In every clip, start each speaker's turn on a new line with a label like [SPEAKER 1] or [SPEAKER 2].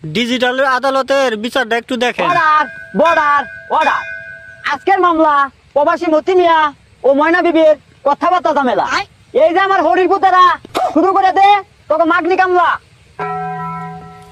[SPEAKER 1] Digital আদালতের বিচারটা একটু দেখেন।
[SPEAKER 2] Order border order. আজকের মামলা প্রবাসী মতি মিয়া ও ময়না বিবির কথাবার্তা ঝামেলা। এই যে আমার হরির পুতেরা শুরু করে দে তোকে মাগনি কামলা।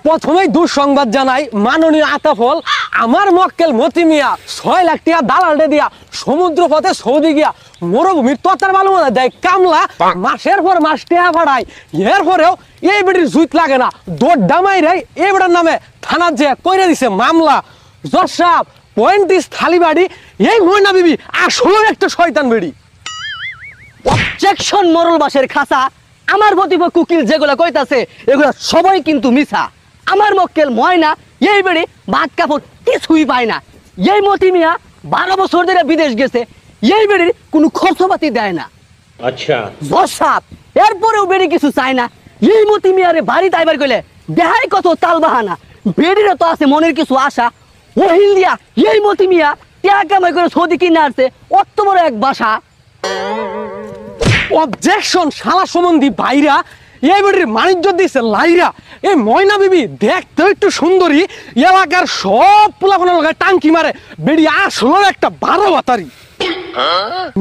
[SPEAKER 3] প্রথমেই দুঃসংবাদ জানাই মাননীয় আতাফল, আমার মক্কেল মতি মিয়া 6 লাখ টাকা দালালে দিয়া সমুদ্র পথে সৌদি গিয়া মরুভূমির ততার বালু দেয় কামলা, মাসের পর মাস টাকা ভাড়ায়। এরপরেও এই বেটির জুত লাগে না, দৌড় ডামাই রে এই বেটার নামে থানার যে কইরে দিছে মামলা। জজ সাহেব পয়েন্ট ইস থালিবাড়ি, এই ময়না বিবি আসলে একটা শয়তান বেড়ি।
[SPEAKER 2] অবজেকশন মরল বাসের খাসা। আমার প্রতিপক্ষ উকিল যেগুলো কইতাছে এগুলো সবাই কিন্তু মিছা। আমার মক্কেল ময়না এই বেড়ে ভাত কাপড় কিছুই পায় না। এই মতি মিয়া 12 বছর ধরে বিদেশ গেছে, এই বেড়ির কোনো খরচপাতি দেয় না।
[SPEAKER 4] আচ্ছা
[SPEAKER 2] জজ সাহেব এরপরেও বেড়ি কিছু চায় না। এই মতি মিয়ারে বাড়িতে আইবার কইলে দেহাই কত তাল বাহানা। বেড়িরও তো আছে মনের কিছু আশা। ওহিল দিয়া এই মতি মিয়া টাকা কামাই করে সৌদি কিনে আসছে অত বড় এক বাসা।
[SPEAKER 3] অবজেকশন শালা সম্বন্ধী ভাইরা, এই বেটির বাণিজ্য দিছে লাইরা। এই ময়না বিবি দেখতে একটু সুন্দরী, এলাকার সব পোলাপানের লগে টাঙ্কি মারে, বেড়ি আসলে একটা 12 বাতারি।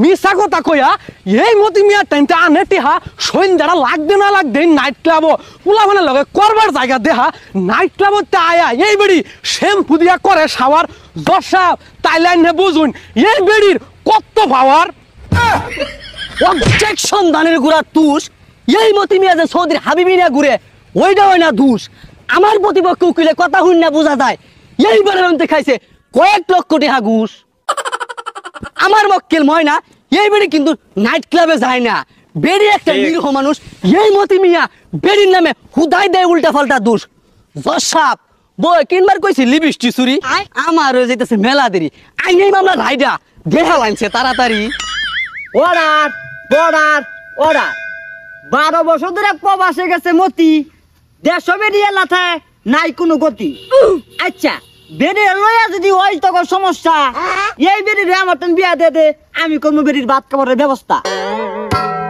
[SPEAKER 3] মিছা কথা কইয়া এই মতি মিয়া টাইমটা আনে টেহা সন্ধ্যাটা লাগবে না লাগবে নাইট ক্লাব পোলাপানের লগে করবার জায়গা দেহা নাইট ক্লাবতে আয়া এই বেড়ি শ্যাম্পু দিয়া করে শাওয়ার। দশা তাইলাইন নে বুঝুন এই বেড়ির কত পাওয়ার।
[SPEAKER 2] অবজেকশন দানের গুড়া তুষ। এই মতি মিয়া যে সৌদির হাবিবি না ঘুরে ওইটা হয় না দুষ। আমার প্রতিপক্ষ উকিলে কথা শুন না বোঝা যায় এইবারের অন্তে খাইছে কয়েক লক্ষ টাকা ঘুষ। আমার মক্কেল ময়না এই বেড়ি কিন্তু নাইট ক্লাবে যায় না। বেড়ি একটা নিরীহ মানুষ। এই মতি মিয়া বেড়ির নামে হুদাই দেয় উল্টা পাল্টা দোষ। জজ সাহেব বই কিনবার কইছি লিপস্টিক চুরি, আমার হয়ে যেতেছে মেলা দেরি। আইনেই মামলা রাইডা দেহা লাইনছে তাড়াতাড়ি। Order border order. 12 বছর ধরে প্রবাসে গেছে মতি, দেশ বেরিয়ে লাথায় নাই কোনো গতি। আচ্ছা বেরিয়ে লইয়া যদি ওই তখন সমস্যা, এই বেরিয়ে আমার তো বিয়া দে দে, আমি কোনো বেরির ভাত খাবারের ব্যবস্থা।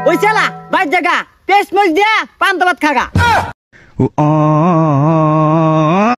[SPEAKER 2] ওই চালা বাইর জায়গা পেস্ট মরিচ দিয়া পান্তা ভাত খাগা।